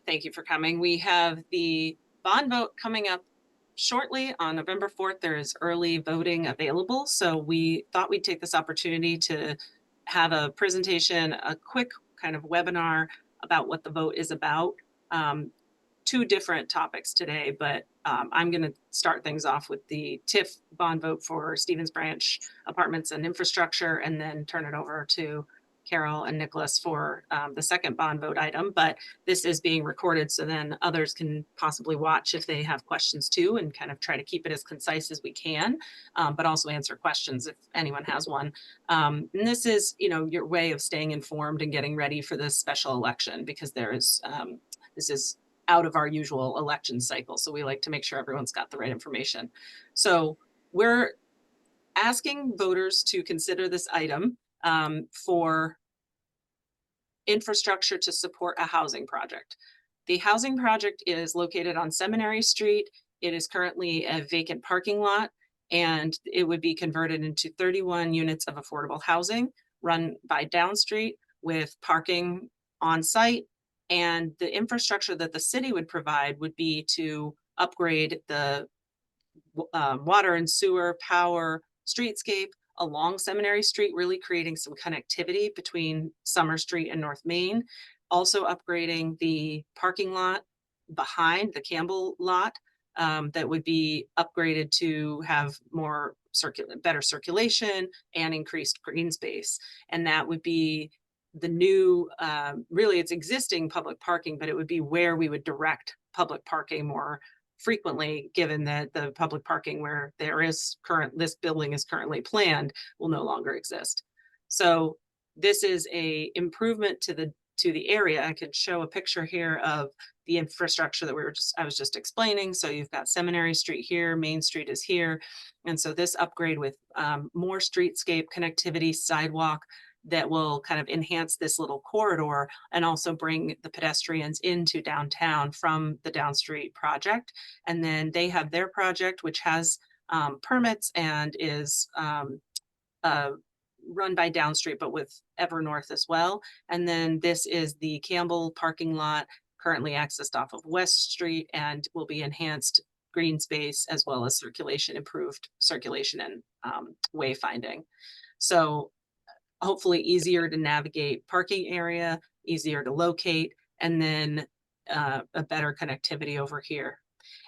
Thank you for coming. We have the bond vote coming up shortly on November 4th. There is early voting available. So we thought we'd take this opportunity to have a presentation, a quick kind of webinar about what the vote is about. Two different topics today, but I'm going to start things off with the TIF bond vote for Stevens Branch Apartments and Infrastructure, and then turn it over to Carol and Nicholas for the second bond vote item. But this is being recorded, so then others can possibly watch if they have questions too, and kind of try to keep it as concise as we can, but also answer questions if anyone has one. And this is, your way of staying informed and getting ready for this special election, because this is out of our usual election cycle. So we like to make sure everyone's got the right information. So we're asking voters to consider this item for infrastructure to support a housing project. The housing project is located on Seminary Street. It is currently a vacant parking lot, and it would be converted into 31 units of affordable housing run by Downstreet with parking on site. And the infrastructure that the city would provide would be to upgrade the water and sewer, power, streetscape along Seminary Street, really creating some connectivity between Summer Street and North Main. Also upgrading the parking lot behind the Campbell lot that would be upgraded to have more better circulation and increased green space. And that would be the new, really it's existing public parking, but it would be where we would direct public parking more frequently, given that the public parking where this building is currently planned will no longer exist. So this is a improvement to the area. I could show a picture here of the infrastructure that I was just explaining. So you've got Seminary Street here, Main Street is here. And so this upgrade with more streetscape connectivity, sidewalk, that will kind of enhance this little corridor and also bring the pedestrians into downtown from the Downstreet project. And then they have their project, which has permits and is run by Downstreet, but with Evernorth as well. And then this is the Campbell parking lot, currently accessed off of West Street, and will be enhanced green space as well as improved circulation and wayfinding. So hopefully easier to navigate parking area, easier to locate, and then a better connectivity over here.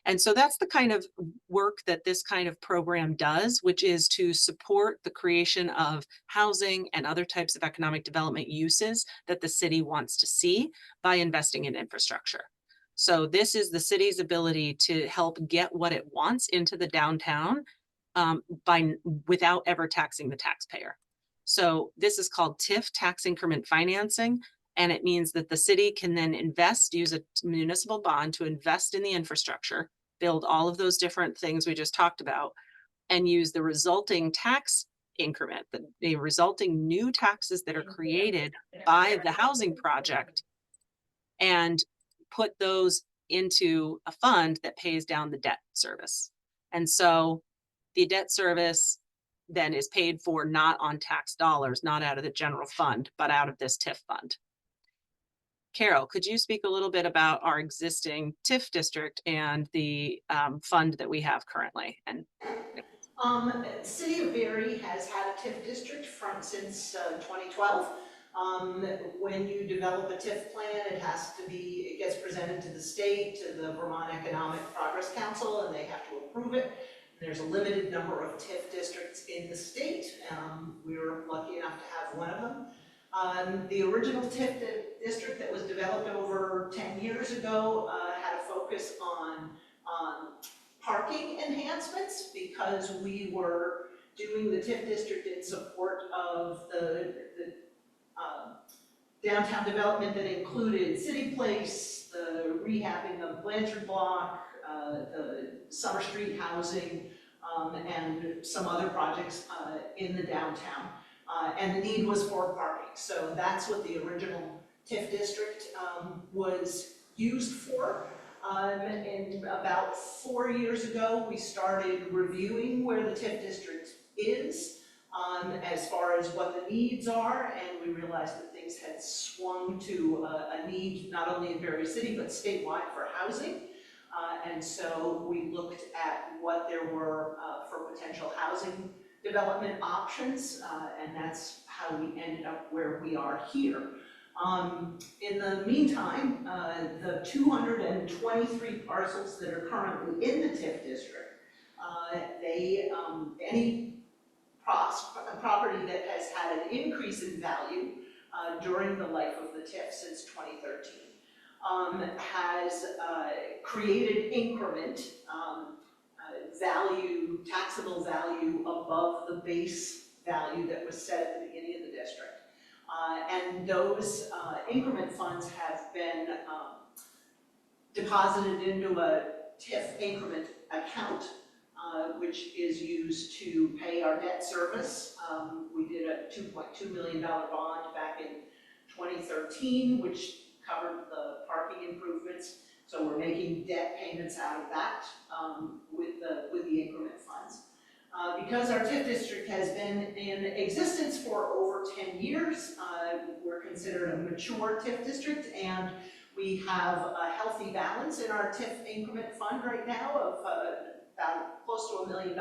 And so that's the kind of work that this kind of program does, which is to support the creation of housing and other types of economic development uses that the city wants to see by investing in infrastructure. So this is the city's ability to help get what it wants into the downtown without ever taxing the taxpayer. So this is called TIF, tax increment financing, and it means that the city can then use a municipal bond to invest in the infrastructure, build all of those different things we just talked about, and use the resulting tax increment, the resulting new taxes that are created by the housing project, and put those into a fund that pays down the debt service. And so the debt service then is paid for not on tax dollars, not out of the general fund, but out of this TIF fund. Carol, could you speak a little bit about our existing TIF district and the fund that we have currently? And City of Barre has had a TIF district since 2012. When you develop a TIF plan, it gets presented to the state, to the Vermont Economic Progress Council, and they have to approve it. There's a limited number of TIF districts in the state. We were lucky enough to have one of them. The original TIF district that was developed over 10 years ago had a focus on parking enhancements, because we were doing the TIF district in support of the downtown development that included City Place, the rehabbing of Blanchard Block, the Summer Street housing, and some other projects in the downtown. And the need was for parking. So that's what the original TIF district was used for. And about 4 years ago, we started reviewing where the TIF district is as far as what the needs are, and we realized that things things had swung to a need not only in Berry City, but statewide for housing. And so we looked at what there were for potential housing development options, and that's how we ended up where we are here. In the meantime, the 223 parcels that are currently in the TIF district, any property that has had an increase in value during the life of the TIF since 2013 has created increment value, taxable value above the base value that was set at the beginning of the district. And those increment funds have been deposited into a TIF increment account, which is used to pay our debt service. We did a $2.2 million bond back in 2013, which covered the parking improvements. So we're making debt payments out of that with the increment funds. Because our TIF district has been in existence for over 10 years, we're considered a mature TIF district, and we have a healthy balance in our TIF increment fund right now of about close to $1 million.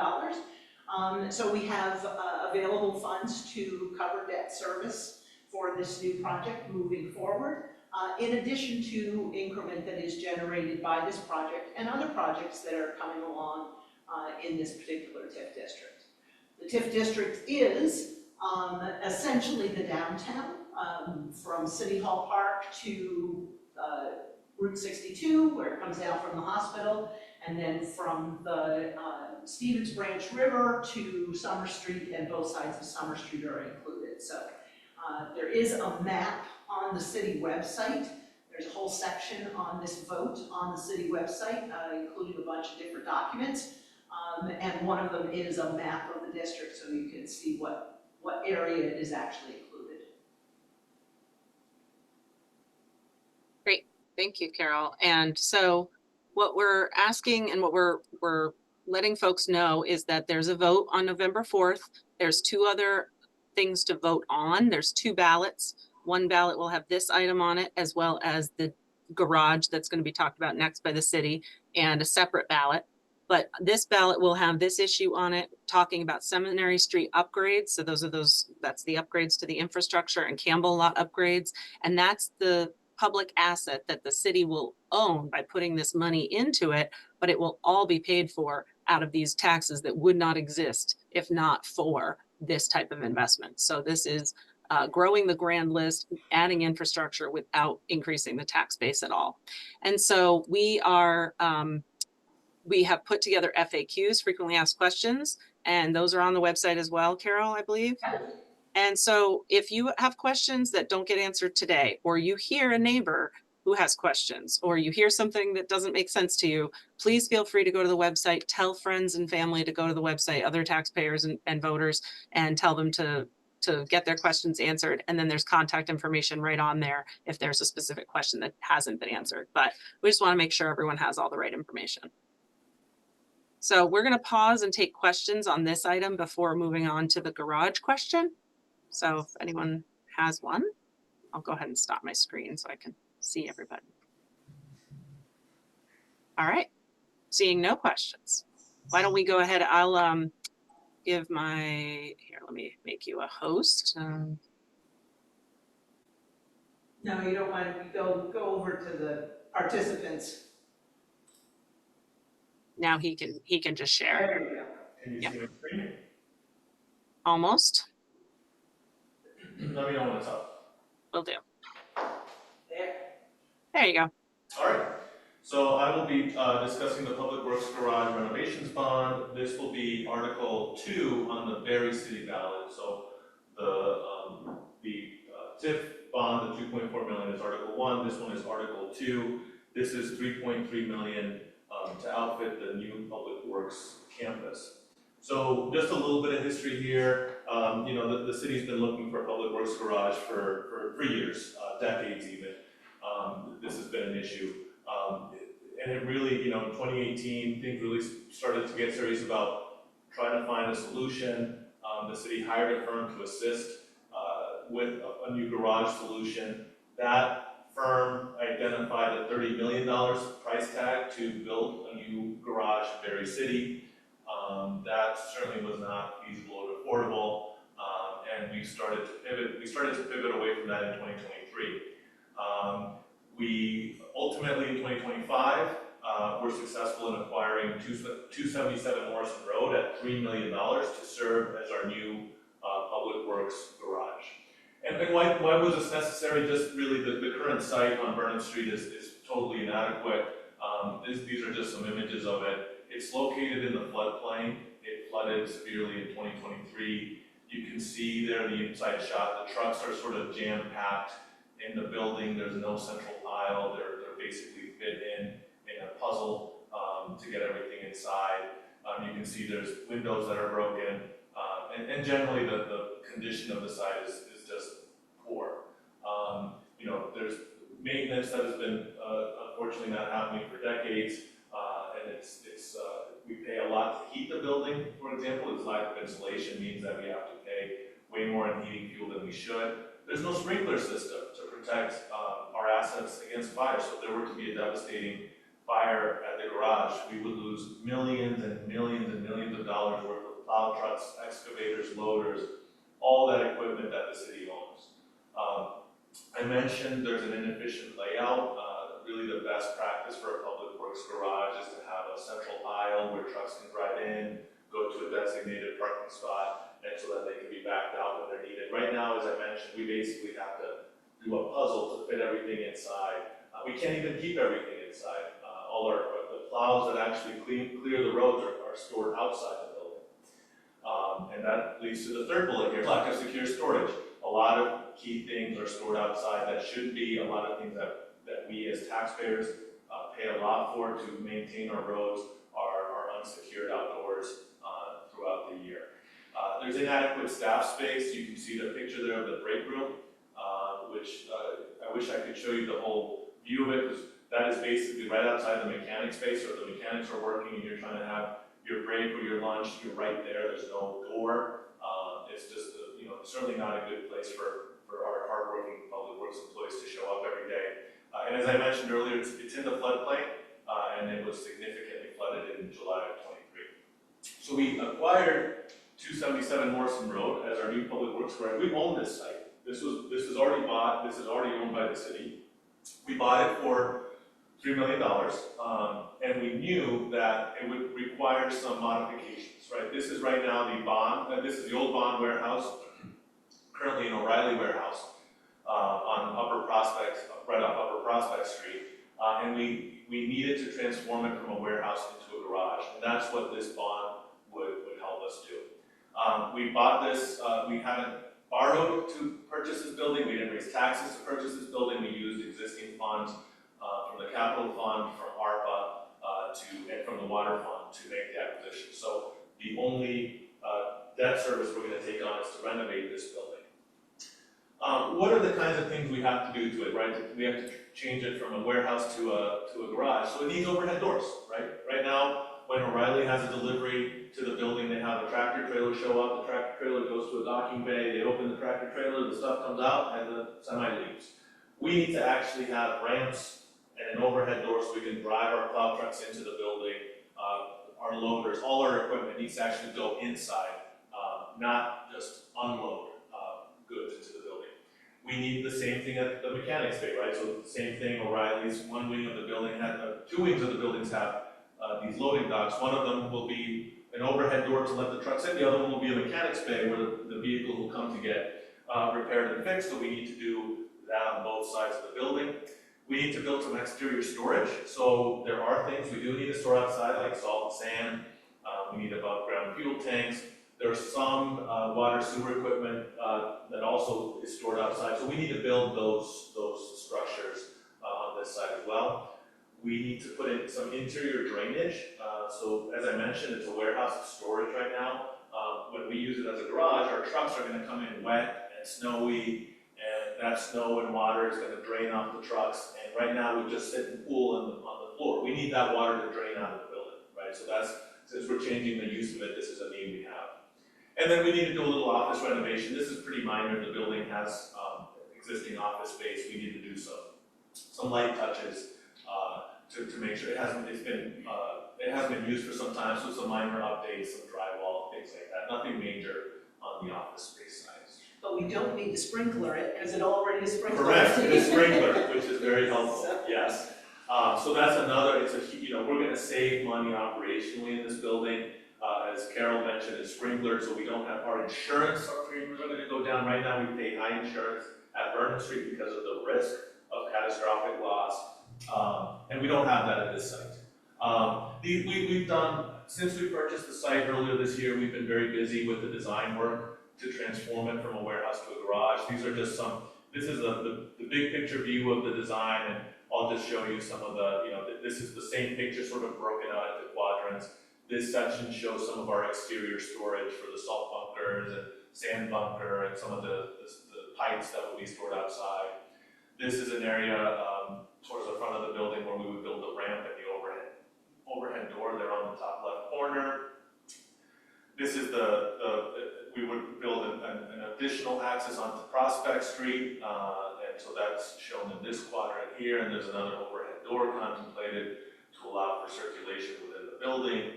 So we have available funds to cover debt service for this new project moving forward, in addition to increment that is generated by this project and other projects that are coming along in this particular TIF district. The TIF district is essentially the downtown, from City Hall Park to Route 62, where it comes down from the hospital, and then from the Stevens Branch River to Summer Street, and both sides of Summer Street are included. So there is a map on the city website. There's a whole section on this vote on the city website, including a bunch of different documents. And one of them is a map of the district, so you can see what area is actually included. Great, thank you, Carol. And so what we're asking and what we're letting folks know is that there's a vote on November 4th. There's two other things to vote on. There's two ballots. One ballot will have this item on it, as well as the garage that's going to be talked about next by the city, and a separate ballot. But this ballot will have this issue on it, talking about Seminary Street upgrades. So that's the upgrades to the infrastructure, and Campbell Lot upgrades. And that's the public asset that the city will own by putting this money into it, but it will all be paid for out of these taxes that would not exist if not for this type of investment. So this is growing the grand list, adding infrastructure without increasing the tax base at all. And so we have put together FAQs, frequently asked questions, and those are on the website as well, Carol, I believe. And so if you have questions that don't get answered today, or you hear a neighbor who has questions, or you hear something that doesn't make sense to you, please feel free to go to the website, tell friends and family to go to the website, other taxpayers and voters, and tell them to get their questions answered. And then there's contact information right on there if there's a specific question that hasn't been answered. But we just want to make sure everyone has all the right information. So we're going to pause and take questions on this item before moving on to the garage question. So if anyone has one, I'll go ahead and stop my screen so I can see everybody. All right, seeing no questions. Why don't we go ahead? I'll give here, let me make you a host. No, you don't want to go over to the participants. Now he can just share. There we go. Can you see my screen? Almost. Let me know when it's up. Will do. There. There you go. All right. So I will be discussing the Public Works Garage renovations bond. This will be Article 2 on the Berry City ballot. So the TIF bond, the 2.4 million, is Article 1. This one is Article 2. This is 3.3 million to outfit the new Public Works campus. So just a little bit of history here. You know, the city's been looking for a Public Works garage for years, decades even. This has been an issue. And it really, you know, in 2018, things really started to get serious about trying to find a solution. The city hired a firm to assist with a new garage solution. That firm identified a $30 million price tag to build a new garage in Berry City. That certainly was not feasible or affordable, and we started to pivot away from that in 2023. We ultimately in 2025 were successful in acquiring 277 Morrison Road at $3 million to serve as our new public works garage. And why was this necessary? Just really the current site on Vernon Street is totally inadequate. These are just some images of it. It's located in the floodplain. It flooded severely in 2023. You can see there the inside shot. The trucks are sort of jam-packed in the building. There's no central aisle. They're basically fit in a puzzle to get everything inside. You can see there's windows that are broken. And generally the condition of the site is just poor. You know, there's maintenance that has been unfortunately not happening for decades, and we pay a lot to heat the building, for example. This lack of insulation means that we have to pay way more in heating fuel than we should. There's no sprinkler system to protect our assets against fire, so if there were to be a devastating fire at the garage, we would lose millions and millions and millions of dollars worth of plow trucks, excavators, loaders, all that equipment that the city owns. I mentioned there's an inefficient layout. Really the best practice for a public works garage is to have a central aisle where trucks can drive in, go to a designated parking spot, and so that they can be backed out when they're needed. Right now, as I mentioned, we basically have to do a puzzle to fit everything inside. We can't even keep everything inside. All the plows that actually clear the roads are stored outside the building. And that leads to the third bullet here, lack of secure storage. A lot of key things are stored outside that shouldn't be. A lot of things that we as taxpayers pay a lot for to maintain our roads are unsecured outdoors throughout the year. There's inadequate staff space. You can see the picture there of the break room, which I wish I could show you the whole view of it, because that is basically right outside the mechanic space, or the mechanics are working and you're trying to have your break or your lunch, you're right there. There's no door. It's just certainly not a good place for our hardworking public works employees to show up every day. And as I mentioned earlier, it's in the floodplain, and it was significantly flooded in July of 23. So we acquired 277 Morrison Road as our new public works garage. We own this site. This is already bought. This is already owned by the city. We bought it for $3 million, and we knew that it would require some modifications, right? This is right now the bond. This is the old bond warehouse, currently an O'Reilly warehouse on Upper Prospect, right off Upper Prospect Street, and we needed to transform it from a warehouse into a garage, and that's what this bond would help us do. We bought this. We haven't borrowed to purchase this building. We didn't raise taxes to purchase this building. We used existing funds from the capital fund, from ARPA, and from the water fund to make the acquisition. So the only debt service we're going to take on is to renovate this building. What are the kinds of things we have to do to it, right? We have to change it from a warehouse to a garage. So it needs overhead doors, right? Right now, when O'Reilly has a delivery to the building, they have a tractor trailer show up. The tractor trailer goes to a docking bay. They open the tractor trailer, the stuff comes out, and the semi leaves. We need to actually have ramps and an overhead door so we can drive our plow trucks into the building. Our loaders, all our equipment needs to actually go inside, not just unload goods into the building. We need the same thing at the mechanics bay, right? So the same thing, O'Reilly's, one wing of the building two wings of the buildings have these loading docks. One of them will be an overhead door to let the trucks in. The other one will be a mechanics bay where the vehicles will come to get repaired and fixed. So we need to do that on both sides of the building. We need to build some exterior storage. So there are things we do need to store outside, like salt and sand. We need above ground fuel tanks. There's some water sewer equipment that also is stored outside. So we need to build those structures on this side as well. We need to put in some interior drainage. So as I mentioned, it's a warehouse of storage right now. When we use it as a garage, our trucks are going to come in wet and snowy, and that snow and water is going to drain off the trucks. And right now we just sit and pool on the floor. We need that water to drain out of the building, right? So since we're changing the use of it, this is a need we have. And then we need to do a little office renovation. This is pretty minor. The building has existing office space. We need to do some light touches to make sure it hasn't been used for some time, so some minor updates, some drywall, things like that. Nothing major on the office space side. But we don't need to sprinkler it, because it already is sprinkled. Correct, it is sprinkler, which is very helpful, So- yes. So that's another, we're gonna save money operationally in this building. As Carol mentioned, it's sprinkler, so we don't have our insurance premiums are gonna go down. Right now, we pay high insurance at Vernon Street because of the risk of catastrophic loss. And we don't have that at this site. We've done, since we purchased the site earlier this year, we've been very busy with the design work to transform it from a warehouse to a garage. These are just this is the big picture view of the design, and I'll just show you some of the, this is the same picture sort of broken out into quadrants. This section shows some of our exterior storage for the salt bunkers and sand bunker and some of the pipes that will be stored outside. This is an area towards the front of the building where we would build the ramp and the overhead door there on the top left corner. This is we would build an additional access onto Prospect Street, and so that's shown in this quadrant here, and there's another overhead door contemplated to allow for circulation within the building.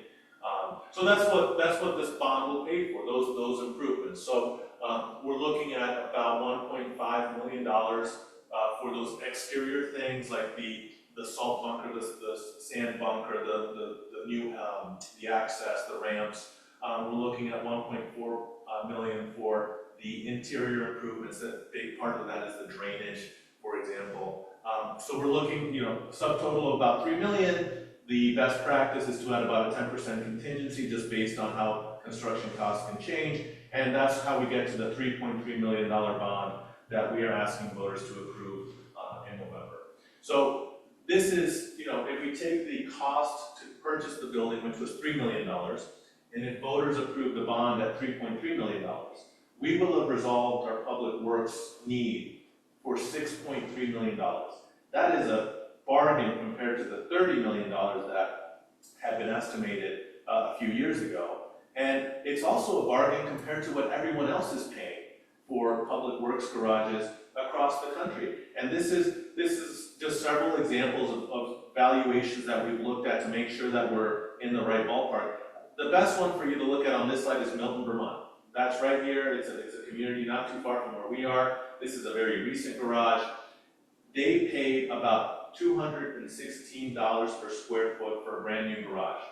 So that's what this bond will pay for, those improvements. So we're looking at about $1.5 million for those exterior things like the salt bunker, the sand bunker, the new the access, the ramps. We're looking at 1.4 million for the interior improvements. That big part of that is the drainage, for example. So we're looking, subtotal of about 3 million. The best practice is to add about a 10% contingency just based on how construction costs can change. And that's how we get to the $3.3 million bond that we are asking voters to approve in November. So this is, if we take the cost to purchase the building, which was $3 million, and if voters approve the bond at $3.3 million, we will have resolved our public works need for $6.3 million. That is a bargain compared to the $30 million that had been estimated a few years ago. And it's also a bargain compared to what everyone else is paying for public works garages across the country. And this is just several examples of valuations that we've looked at to make sure that we're in the right ballpark. The best one for you to look at on this slide is Milton, Vermont. That's right here. It's a community not too far from where we are. This is a very recent garage. They paid about $216 per square foot for a brand new garage.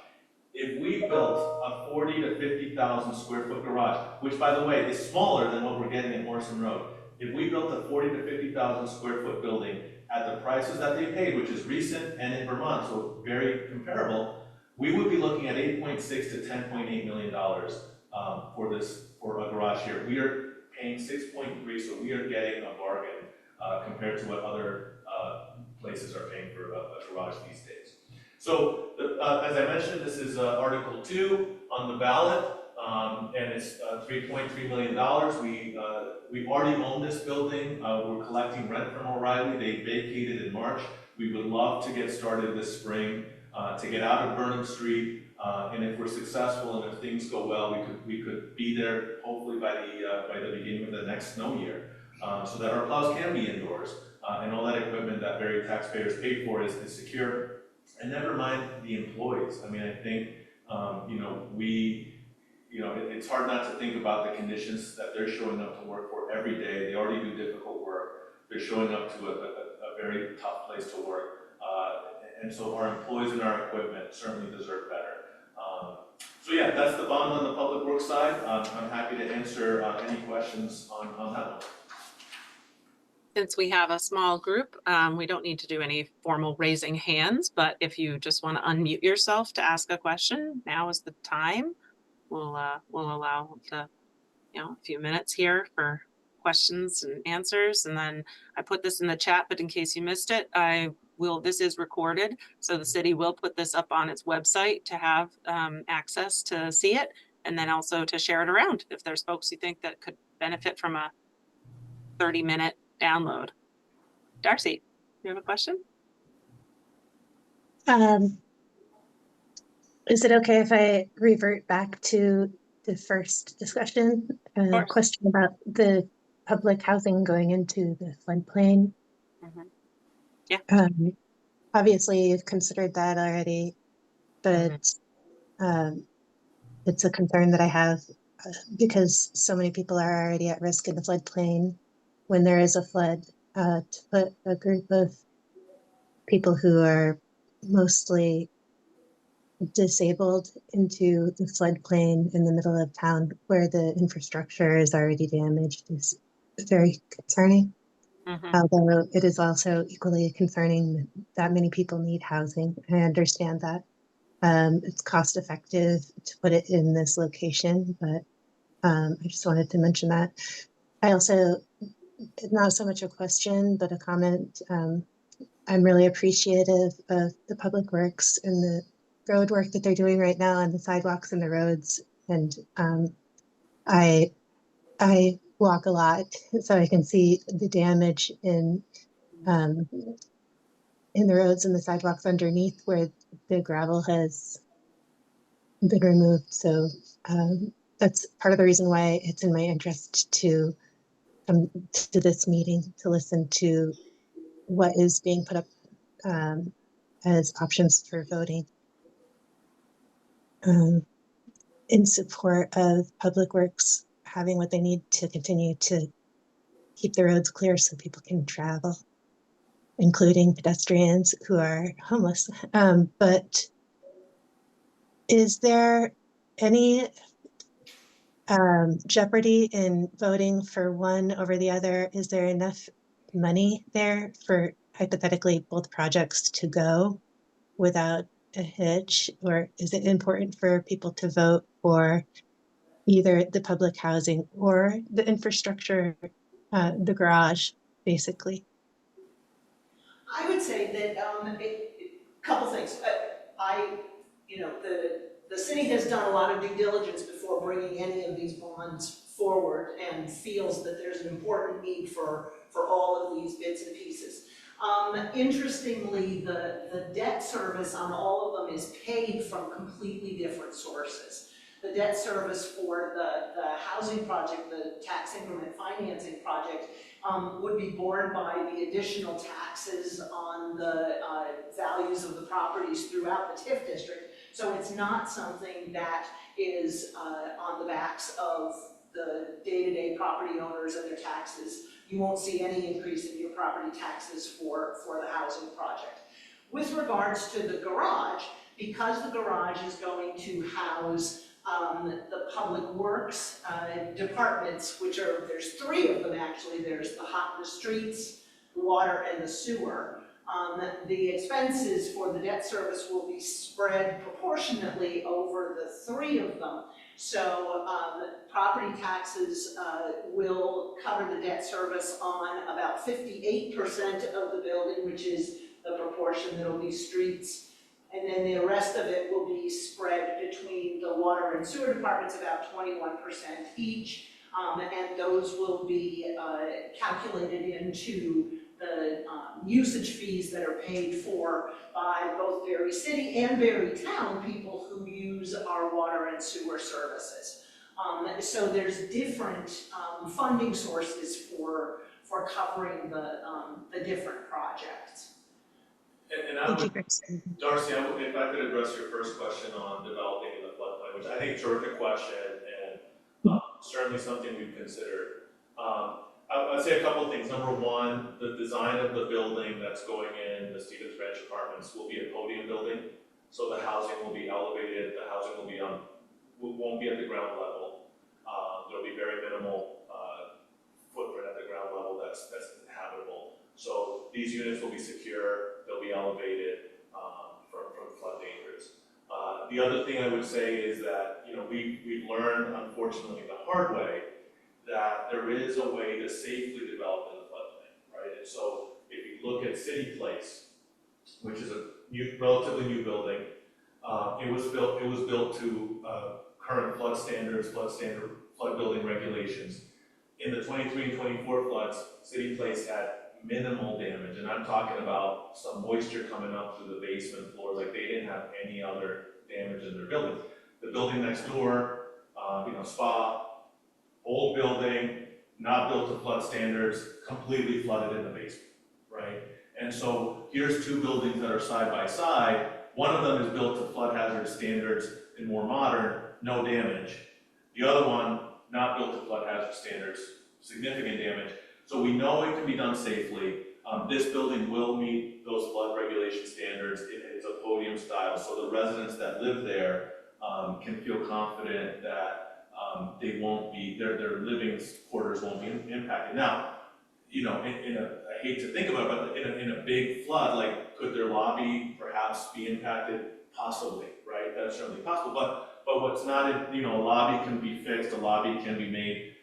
If we built a 40 to 50,000 square foot garage, which by the way is smaller than what we're getting in Morrison Road, if we built a 40 to 50,000 square foot building at the prices that they paid, which is recent and in Vermont, so very comparable, we would be looking at $8.6 to $10.8 million for a garage here. We are paying 6.3, so we are getting a bargain compared to what other places are paying for a garage these days. So, as I mentioned, this is Article 2 on the ballot, and it's $3.3 million. We already own this building. We're collecting rent from O'Reilly. They vacated in March. We would love to get started this spring to get out of Burnham Street, and if we're successful and if things go well, we could be there hopefully by the beginning of the next snow year, so that our plows can be indoors and all that equipment that very taxpayers pay for is secure. And never mind the employees. I mean, I think it's hard not to think about the conditions that they're showing up to work for every day. They already do difficult work. They're showing up to a very tough place to work. And so our employees and our equipment certainly deserve better. So yeah, that's the bond on the public works side. I'm happy to answer any questions on that one. Since we have a small group, we don't need to do any formal raising hands, but if you just want to unmute yourself to ask a question, now is the time. We'll allow a few minutes here for questions and answers. And then I put this in the chat, but in case you missed it, this is recorded. So the city will put this up on its website to have access to see it, and then also to share it around if there's folks you think that could benefit from a 30-minute download. Darcy, you have a question? Is it okay if I revert back to the first discussion, course. question about the public housing going into the floodplain. Mhm. Obviously, you've considered that already, but it's a concern that I have because so many people are already at risk in the floodplain when there is a flood. To put a group of people who are mostly disabled into the floodplain in the middle of town where the infrastructure is already damaged is very concerning. Mhm. Although it is also equally concerning that many people need housing. I understand that. It's cost effective to put it in this location, but I just wanted to mention that. I also, not so much a question, but a comment. I'm really appreciative of the public works and the road work that they're doing right now on the sidewalks and the roads. And I walk a lot, so I can see the damage um, in the roads and the sidewalks underneath where the gravel has been removed. So that's part of the reason why it's in my interest to come to this meeting to listen to what is being put up as options for voting in support of Public Works having what they need to continue to keep the roads clear so people can travel, including pedestrians who are homeless. But is there any jeopardy in voting for one over the other? Is there enough money there for hypothetically both projects to go without a hitch? Or is it important for people to vote for either the public housing or the infrastructure, the garage, basically? I would say that, couple things. I, the city has done a lot of due diligence before bringing any of these bonds forward and feels that there's an important need for all of these bits and pieces. Interestingly, the debt service on all of them is paid from completely different sources. The debt service for the housing project, the tax increment financing project, would be borne by the additional taxes on the values of the properties throughout the TIF district. So it's not something that is on the backs of the day-to-day property owners and their taxes. You won't see any increase in your property taxes for the housing project. With regards to the garage, because the garage is going to house the public works departments, which are, there's three of them actually. There's the streets, the water, and the sewer. The expenses for the debt service will be spread proportionately over the three of them. So property taxes will cover the debt service on about 58% of the building, which is the proportion that'll be streets. And then the rest of it will be spread between the water and sewer departments, about 21% each. And those will be calculated into the usage fees that are paid for by both Berry City and Berry Town people who use our water and sewer services. So there's different funding sources for covering the different projects. And I Thank you would, for explaining. Darcy, if I could address your first question on developing in the floodplain, which I think is a terrific question and certainly something we've considered. I'd say a couple of things. Number one, the design of the building that's going in, the Stevens Ranch Apartments, will be a podium building. So the housing will be elevated, the housing will be won't be at the ground level. There'll be very minimal footprint at the ground level that's habitable. So these units will be secure, they'll be elevated from flood dangers. The other thing I would say is that, we've learned, unfortunately, the hard way, that there is a way to safely develop in the floodplain, right? And so if you look at City Place, which is a relatively new building, it was built to current flood standards, flood building regulations. In the 23 and 24 floods, City Place had minimal damage, and I'm talking about some moisture coming up through the basement floor, like they didn't have any other damage in their building. The building next door spa, old building, not built to flood standards, completely flooded in the basement, right? And so here's two buildings that are side by side. One of them is built to flood hazard standards and more modern, no damage. The other one, not built to flood hazard standards, significant damage. So we know it can be done safely. This building will meet those flood regulation standards. It's a podium style, so the residents that live there can feel confident that they won't be, their living quarters won't be impacted. Now, I hate to think about it, but in a big flood, like, could their lobby perhaps be impacted? Possibly, right? That's certainly possible, but what's not, a lobby can be fixed, a lobby can be made,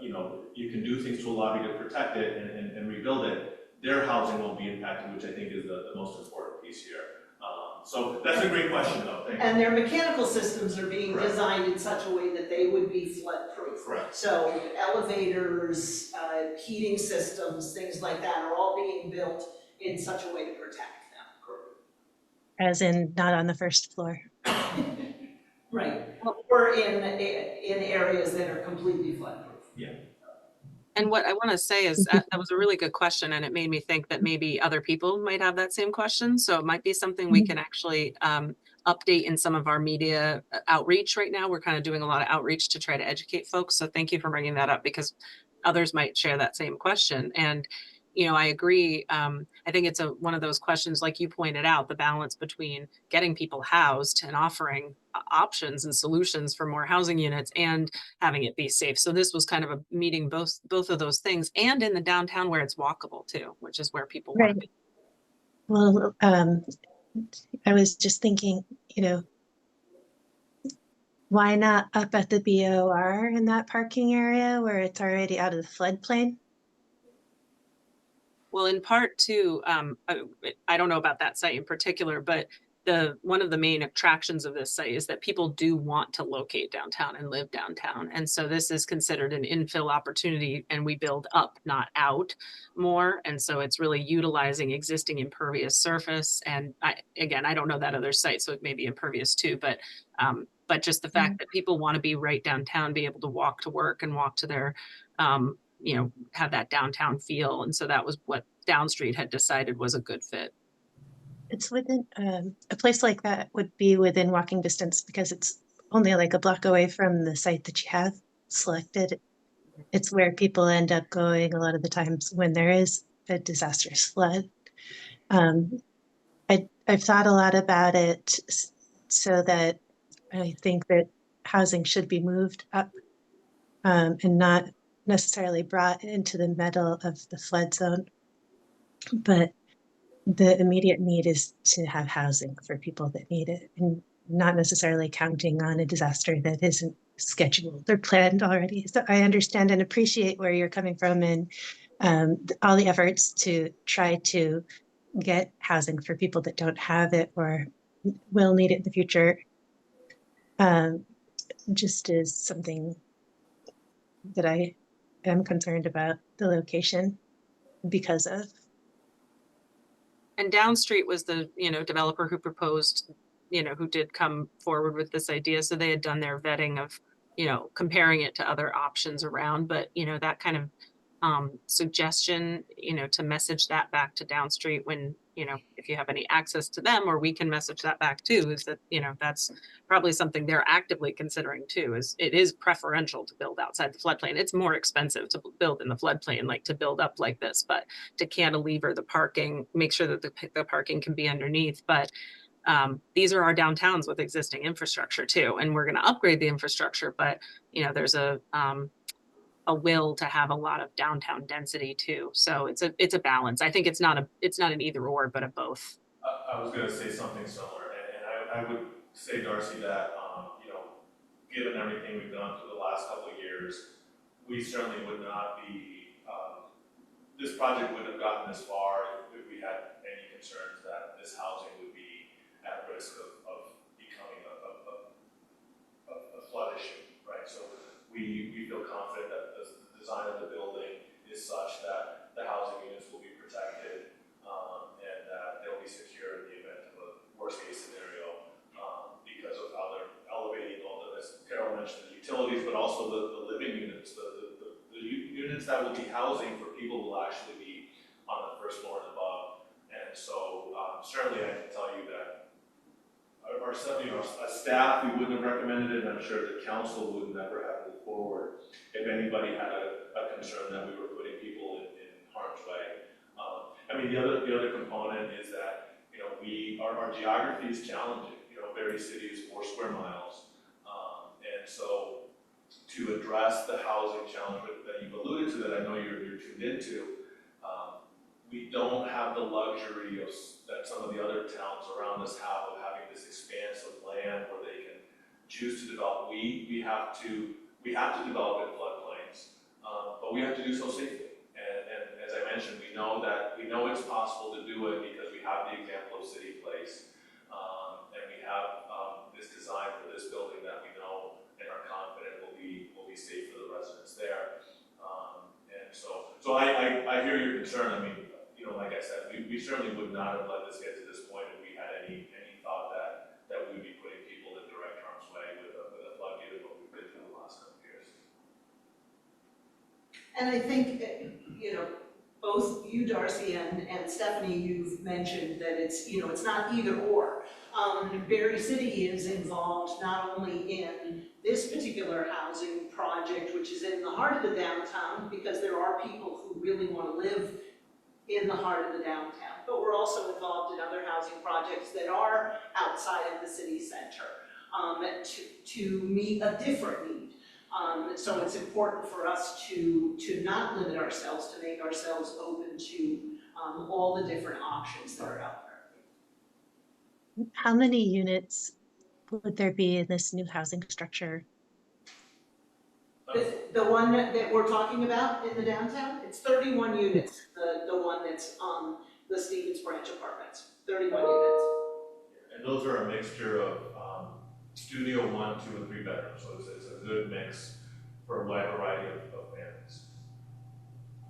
you can do things to a lobby to protect it and rebuild it. Their housing won't be impacted, which I think is the most important piece here. So that's a great question, though. Thank you. And their mechanical systems are being Correct. designed in such a way that they would be flood-proof. Correct. So elevators, heating systems, things like that are all being built in such a way to protect them. As in not on the first floor. Right. Or in areas that are completely flood-proof. And what I want to say is that was a really good question, and it made me think that maybe other people might have that same question. So it might be something we can actually update in some of our media outreach right now. We're kind of doing a lot of outreach to try to educate folks. So thank you for bringing that up, because others might share that same question. And I agree. I think it's one of those questions, like you pointed out, the balance between getting people housed and offering options and solutions for more housing units and having it be safe. So this was kind of a meeting both of those things, and in the downtown where it's walkable too, which is where people want to be. Well, I was just thinking, why not up at the BOR in that parking area where it's already out of the floodplain? Well, in part too, I don't know about that site in particular, but one of the main attractions of this site is that people do want to locate downtown and live downtown. And so this is considered an infill opportunity, and we build up, not out, more. And so it's really utilizing existing impervious surface. And I don't know that other site, so it may be impervious too, but just the fact that people want to be right downtown, be able to walk to work and walk to their have that downtown feel. And so that was what Down Street had decided was a good fit. It's within a place like that would be within walking distance because it's only like a block away from the site that you have selected. It's where people end up going a lot of the times when there is a disastrous flood. I've thought a lot about it, so that I think that housing should be moved up and not necessarily brought into the middle of the flood zone. But the immediate need is to have housing for people that need it, and not necessarily counting on a disaster that isn't scheduled or planned already. So I understand and appreciate where you're coming from, and all the efforts to try to get housing for people that don't have it or will need it in the future. Just is something that I am concerned about the location because of. And Down Street was the, developer who proposed, who did come forward with this idea. So they had done their vetting of, comparing it to other options around. But, that kind of suggestion, to message that back to Down Street when, if you have any access to them, or we can message that back too, is that, that's probably something they're actively considering too, is it is preferential to build outside the floodplain. It's more expensive to build in the floodplain, like to build up like this, but to cantilever the parking, make sure that the parking can be underneath. But these are our downtowns with existing infrastructure too, and we're going to upgrade the infrastructure, but there's a will to have a lot of downtown density too. So it's a balance. I think it's not an either or, but a both. I was going to say something similar, and I would say, Darcy, that given everything we've gone through the last couple of years, we certainly would not be. This project wouldn't have gotten this far if we had any concerns that this housing would be at risk of becoming a flood issue, right? So we feel confident that the design of the building is such that the housing units will be protected and that they'll be secure in the event of a worst case scenario because of how they're elevating all of this. Carol mentioned the utility also the living units, the units that will be housing for people who will actually be on the first floor and above. And so certainly I can tell you that our staff, we wouldn't have recommended it, and I'm sure the council would never have moved forward if anybody had a concern that we were putting people in harm's way. I mean, the other component is that, you know, our geography is challenging. You know, Barre City is 4 square miles. And so to address the housing challenge that you've alluded to, that I know you're tuned into, we don't have the luxury that some of the other towns around us have of having this expanse of land where they can choose to develop. We have to develop in floodplains, but we have to do so safely. And as I mentioned, we know it's possible to do it because we have the example of City Place, and we have this design for this building that we know and are confident will be safe for the residents there. And so I hear your concern. I mean, you know, like I said, we certainly would not have let this get to this point if we had any thought that we would be putting people in direct harm's way with a floodgate of what we've been through the last couple of years. And I think, you know, both you, Darcy, and Stephanie, you've mentioned that it's, you know, it's not either or. Barre City is involved not only in this particular housing project, which is in the heart of the downtown, because there are people who really want to live in the heart of the downtown, but we're also involved in other housing projects that are outside of the city center to meet a different need. So it's important for us to not limit ourselves, to make ourselves open to all the different options that are out there. How many units would there be in this new housing structure? The one that we're talking about in the downtown, it's 31 units, the one that's the Stevens Branch Apartments, 31 units. And those are a mixture of studio 1, 2, and 3 bedrooms, so it's a good mix for a wide variety of families.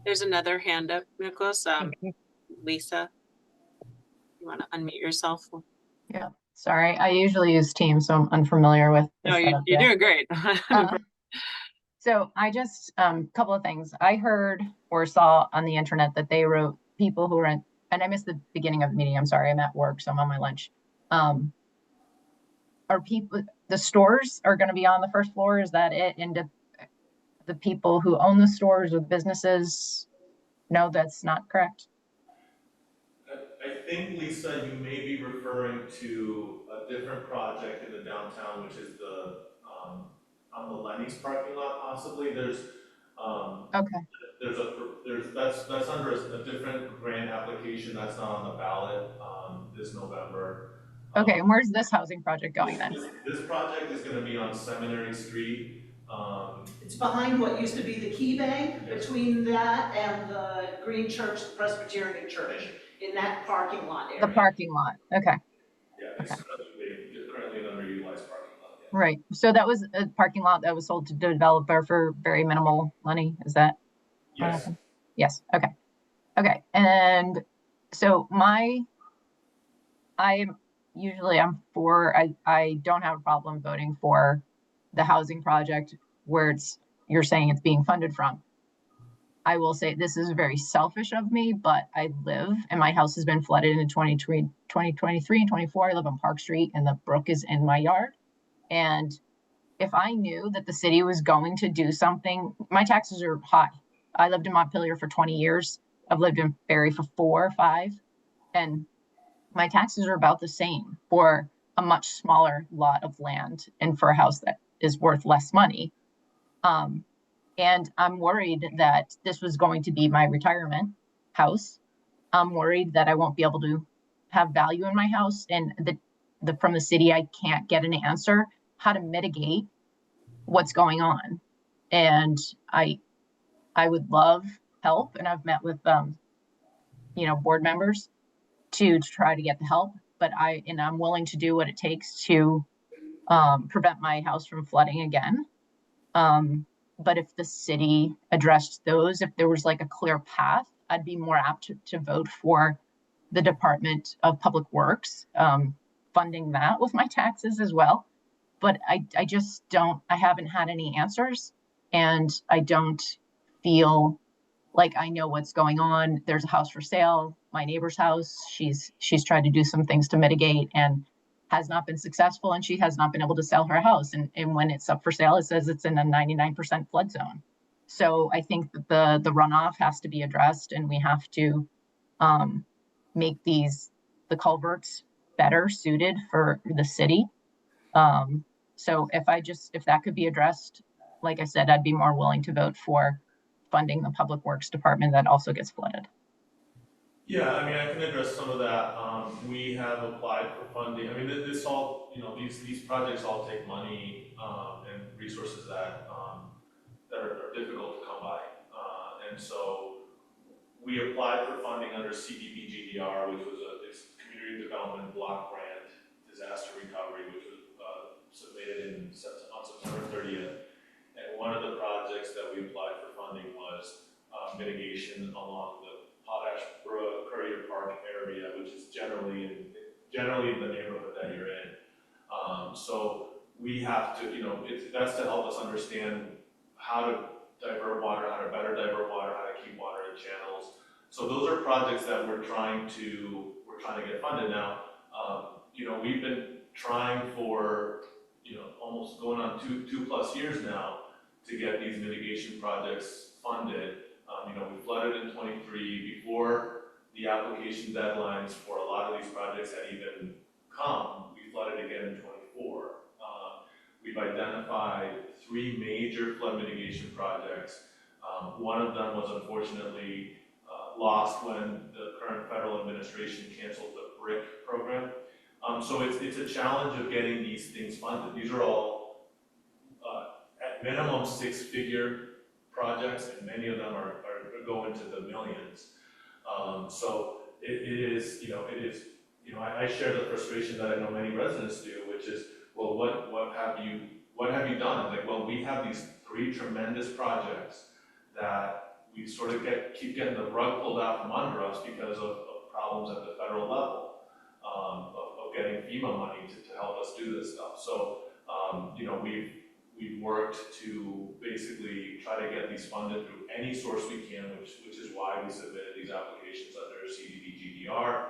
There's another hand up, Nicholas. Thank you. Lisa, you want to unmute yourself? Yeah, sorry. I usually use Teams, so I'm unfamiliar with the No, setup you're there. doing great. So I just, couple of things. I heard or saw on the internet that they wrote people who are in, and I missed the beginning of the meeting. I'm sorry, I'm at work, so I'm on my lunch. Are people, the stores are going to be on the first floor? Is that it? And the people who own the stores or the businesses? No, that's not correct. I think, Lisa, you may be referring to a different project in the downtown, which is the on the Lenny's parking lot. Possibly there's Okay. that's under a different grant application that's not on the ballot this November. Okay, and where's this housing project going then? This project is going to be on Seminary Street. It's behind what used to be the Key Bank, Yes. between that and the Green Church Presbyterian Church, in that parking lot area. The parking lot. Okay. Yeah, it's currently an underutilized parking lot. Yeah. Right. So that was a parking lot that was sold to a developer for very minimal money. Is that what Yes. happened? Yes. Okay. Okay. And so I'm for, I don't have a problem voting for the housing project where you're saying it's being funded from. I will say this is very selfish of me, but I live and my house has been flooded in 2023 and 24. I live on Park Street and the brook is in my yard. And if I knew that the city was going to do something, my taxes are high. I lived in Montpelier for 20 years. I've lived in Barre for 4 or 5, and my taxes are about the same for a much smaller lot of land and for a house that is worth less money. And I'm worried that this was going to be my retirement house. I'm worried that I won't be able to have value in my house, and from the city, I can't get an answer how to mitigate what's going on. And I would love help, and I've met with board members to try to get the help, but I'm willing to do what it takes to prevent my house from flooding again. But if the city addressed those, if there was like a clear path, I'd be more apt to vote for the Department of Public Works, funding that with my taxes as well. But I just don't, I haven't had any answers. and I don't feel like I know what's going on. There's a house for sale, my neighbor's house. She's tried to do some things to mitigate and has not been successful, and she has not been able to sell her house. And when it's up for sale, it says it's in a 99% flood zone. So I think that the runoff has to be addressed, and we have to make the culverts better suited for the city. So if that could be addressed, like I said, I'd be more willing to vote for funding the public works department that also gets flooded. Yeah, I mean, I can address some of that. We have applied for funding. I mean, this all, you know, these projects all take money, and resources that, that are difficult to come by. And so we applied for funding under CDBGDR, which was it's Community Development Block Grant Disaster Recovery, which was submitted on September 30th. And one of the projects that we applied for funding was mitigation along the Potash Brook, Courier Park area, which is generally in the neighborhood that you're in. So we have to, you know, that's to help us understand how to divert water, how to better divert water, how to keep water in channels. So those are projects that we're trying to get funded now. You know, we've been trying for, you know, almost going on two plus years now to get these mitigation projects funded. You know, we flooded in 23 before the application deadlines for a lot of these projects had even come. We flooded again in 24. We've identified 3 major flood mitigation projects. One of them was unfortunately lost when the current federal administration canceled the BRIC program. So it's a challenge of getting these things funded. These are all at minimum 6-figure projects, and many of them are go into the millions. So it is, you know, I share the frustration that I know many residents do, which is, well, what have you done? Like, well, we have these 3 tremendous projects that we sort of keep getting the rug pulled out from under us because of problems at the federal level, of getting FEMA money to help us do this stuff. So, you know, we've worked to basically try to get these funded through any source we can, which is why we submitted these applications under CDBGDR.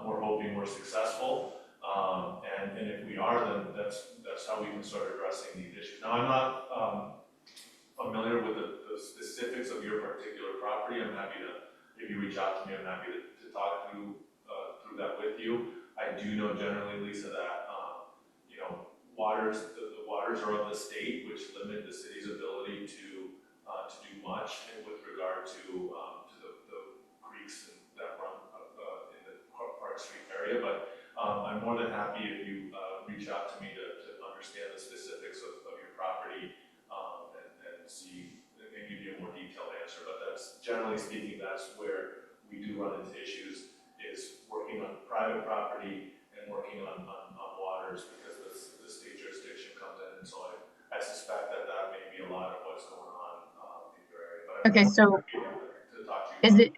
We're hoping we're successful, and if we are, then that's how we can start addressing these issues. Now, I'm not familiar with the specifics of your particular property. I'm happy to, if you reach out to me, I'm happy to talk through that with you. I do know generally, Lisa, that you know, the waters are of the state, which limit the city's ability to do much with regard to the creeks that run in the Park Street area. But I'm more than happy if you reach out to me to understand the specifics of your property and see and give you a more detailed answer. But that's, generally speaking, that's where we do run into issues, is working on private property and working on waters, because the state jurisdiction comes in, and so I suspect that may be a lot of what's going on in your area. But Okay, so to talk to you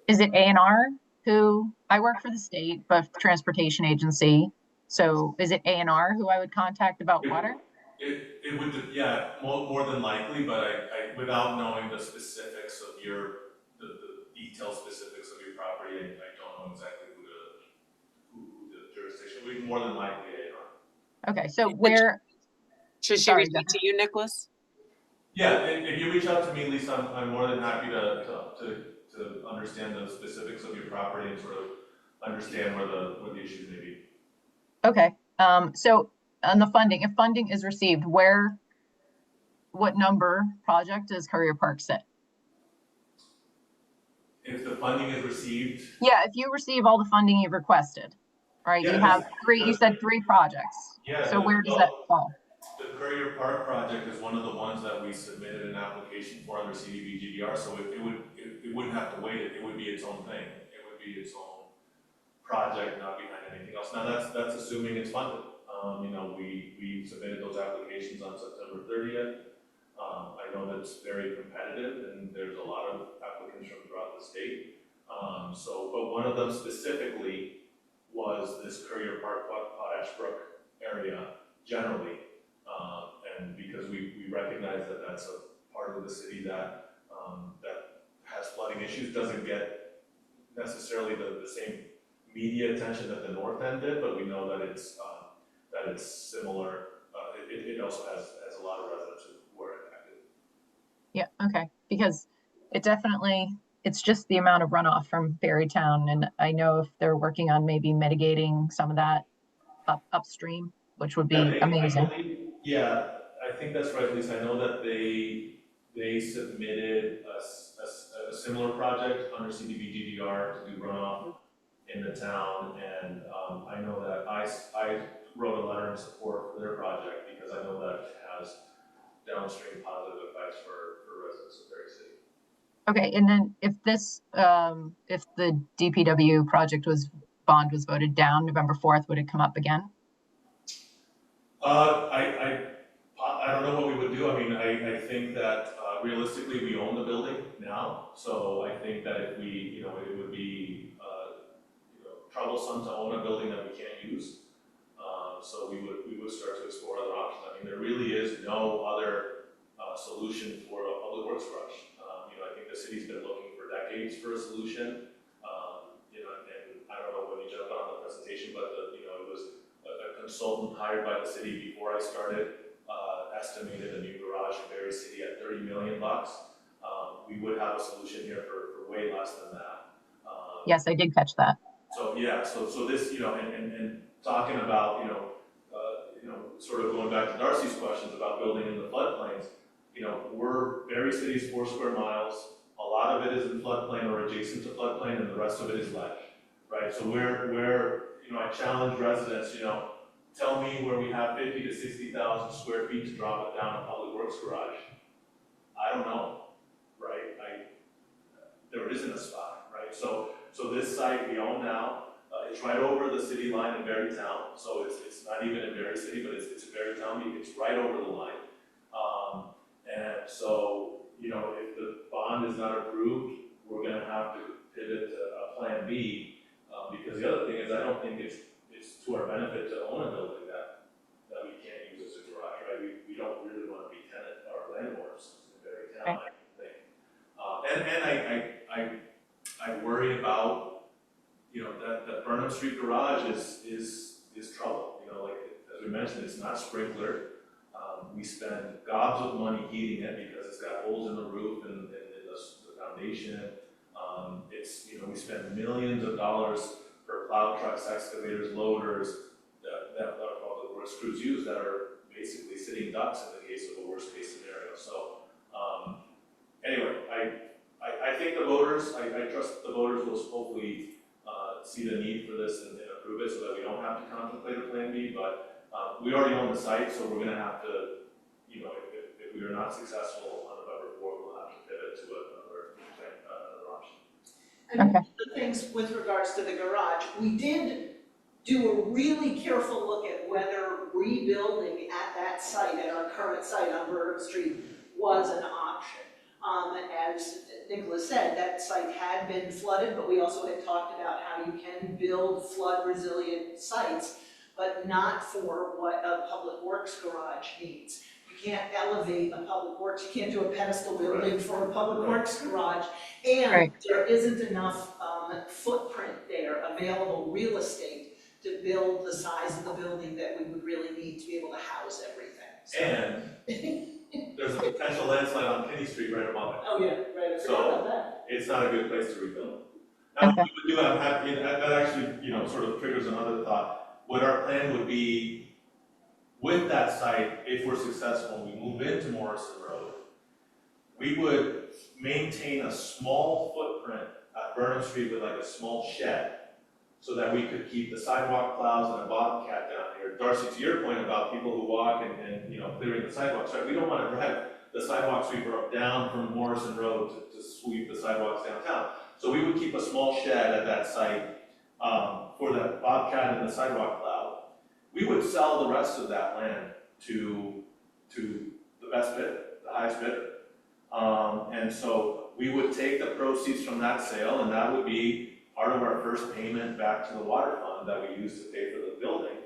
is it A&R who, I work for the state, but transportation agency. So is it A&R who I would contact about water? It would, yeah, more than likely, but I without knowing the specifics of the detailed specifics of your property, I don't know exactly who the jurisdiction would be. More than likely A&R. Okay, so where? Should she Sorry, reach out to you, Nicholas? Yeah, if you reach out to me, Lisa, I'm more than happy to understand the specifics of your property and sort of understand where the issues may be. Okay, so on the funding, if funding is received, what number project does Courier Park sit? If the funding is received. Yeah, if you receive all the funding you've requested, right? Yeah, You have 3, you said 3 projects. Yeah. So where does that fall? The Courier Park project is one of the ones that we submitted an application for under CDBGDR, so it wouldn't have to wait, it would be its own thing. It would be its own project, not behind anything else. Now that's assuming it's funded. You know, we submitted those applications on September 30th. I know that it's very competitive and there's a lot of applicants from throughout the state. But one of them specifically was this Courier Park Potash Brook area generally. And because we recognize that that's a part of the city that, that has flooding issues, doesn't get necessarily the same media attention that the north end did, but we know that it's similar. It also has a lot of residents who are impacted. Yeah, okay, because it definitely, it's just the amount of runoff from Berrytown, and I know if they're working on maybe mitigating some of that upstream, which would be amazing. Yeah, I think that's right, Lisa. I know that they submitted a similar project under CDBG-DDR to do runoff in the town, and I know that I wrote a letter in support for their project because I know that it has downstream positive effects for residents of Berry City. Okay, and then if this, if the DPW project bond was voted down November 4th, would it come up again? I don't know what we would do. I mean, I think that realistically, we own the building now, so I think that if we, it would be, troublesome to own a building that we can't use. So we would start to explore other options. I mean, there really is no other solution for a public works garage. I think the city's been looking for decades for a solution. And I don't know when you jumped on the presentation, but it was a consultant hired by the city before I started, estimated a new garage in Berry City at $30 million. We would have a solution here for way less than that. Yes, I did catch that. So yeah, so this, and talking about, sort of going back to Darcy's questions about building in the floodplains, Berry City's 4 square miles. A lot of it is in floodplain or adjacent to floodplain, and the rest of it is ledge, right? So I challenge residents, tell me where we have 50 to 60,000 square feet to drop it down a public works garage. I don't know, right? There isn't a spot, right? So this site we own now, it's right over the city line in Berrytown. So it's not even in Berry City, but it's in Berrytown. It's right over the line. And so, if the bond is not approved, we're going to have to pivot to a plan B. Because the other thing is, I don't think it's to our benefit to own a building that we can't use as a garage, right? We don't really want to be tenant or landlords in Berrytown, I think. I worry about, that Burnham Street garage is trouble. Like as we mentioned, it's not sprinklered. We spend gobs of money heating it because it's got holes in the roof and in the foundation. We spend millions of dollars for plow trucks, excavators, loaders that public works crews use that are basically sitting ducks in the case of a worst case scenario. So anyway, I think the voters, I trust the voters will hopefully see the need for this and approve it so that we don't have to contemplate a plan B, but we already own the site, so we're going to have to, if we are not successful on November 4th, we'll have to pivot to another option. And one of the things with regards to the garage, we did do a really careful look at whether rebuilding at that site, at our current site on Burnham Street, was an option. As Nicholas said, that site had been flooded, but we also had talked about how you can build flood resilient sites, but not for what a public works garage needs. You can't elevate a public works, you can't do a pedestal building for a public works garage, and there isn't enough footprint there, available real estate to build the size of the building that we would really need to be able to house everything. So. And there's a potential landslide on Kinney Street right above it. Oh yeah, right, I forgot about that. It's not a good place to rebuild. Now, what we would do, I'm happy, that actually, sort of triggers another thought. What our plan would be with that site, if we're successful and we move into Morrison Road, we would maintain a small footprint at Burnham Street with like a small shed so that we could keep the sidewalk plows and a bobcat down here. Darcy, to your point about people who walk and clearing the sidewalks, right? We don't want to drive the sidewalk sweeper up down from Morrison Road to sweep the sidewalks downtown. So we would keep a small shed at that site for the bobcat and the sidewalk plow. We would sell the rest of that land to the best bidder, the highest bidder. And so we would take the proceeds from that sale, and that would be part of our first payment back to the water fund that we use to pay for the building.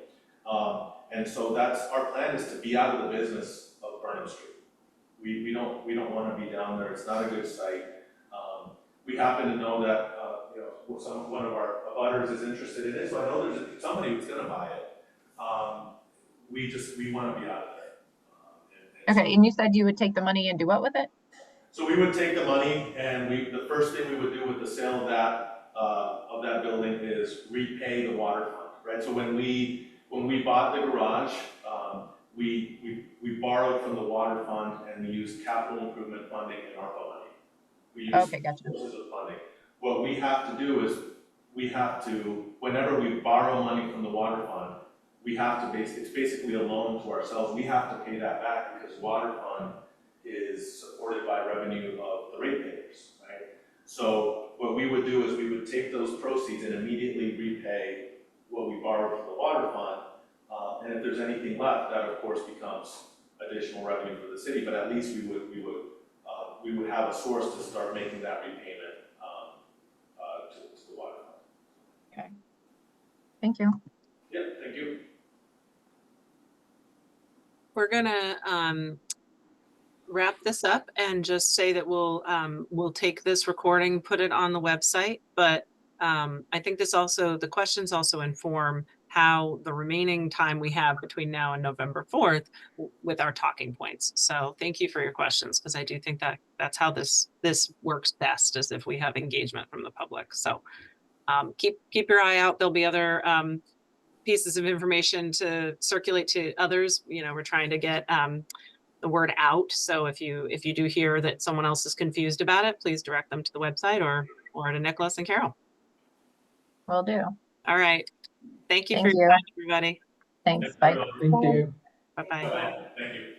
And so that's our plan, is to be out of the business of don't want to be down there. It's not a good site. We happen to know that, one of our abutters is interested in it, so I know there's somebody who's gonna buy it. We want to be out of there. Okay, and you said you would take the money and do what with it? So we would take the money and the first thing we would do with the sale of that building is repay the water fund, right? So when we bought the garage, we borrowed from the water fund and we used capital improvement funding and ARPA money. We used Okay, gotcha. sources of funding. What we have to do is whenever we borrow money from the water fund, it's basically a loan to ourselves. We have to pay that back because water fund is supported by revenue of the ratepayers, right? So what we would do is we would take those proceeds and immediately repay what we borrowed from the water fund. And if there's anything left, that of course becomes additional revenue for the city, but at least we would have a source to start making that repayment to the water fund. Okay. Thank you. Yeah, thank you. We're gonna wrap this up and just say that we'll take this recording, put it on the website, but I think the questions also inform how the remaining time we have between now and November 4th with our talking points. So thank you for your questions, because I do think that that's how this works best, is if we have engagement from the public. So keep your eye out. There'll be other pieces of information to circulate to others. We're trying to get the word out. So if you do hear that someone else is confused about it, please direct them to the website or to Nicholas and Carol. Will do. All right. Thank you Thank for your you. time, everybody. Thanks. Bye. Thank you. Bye-bye. Bye-bye. Thank you.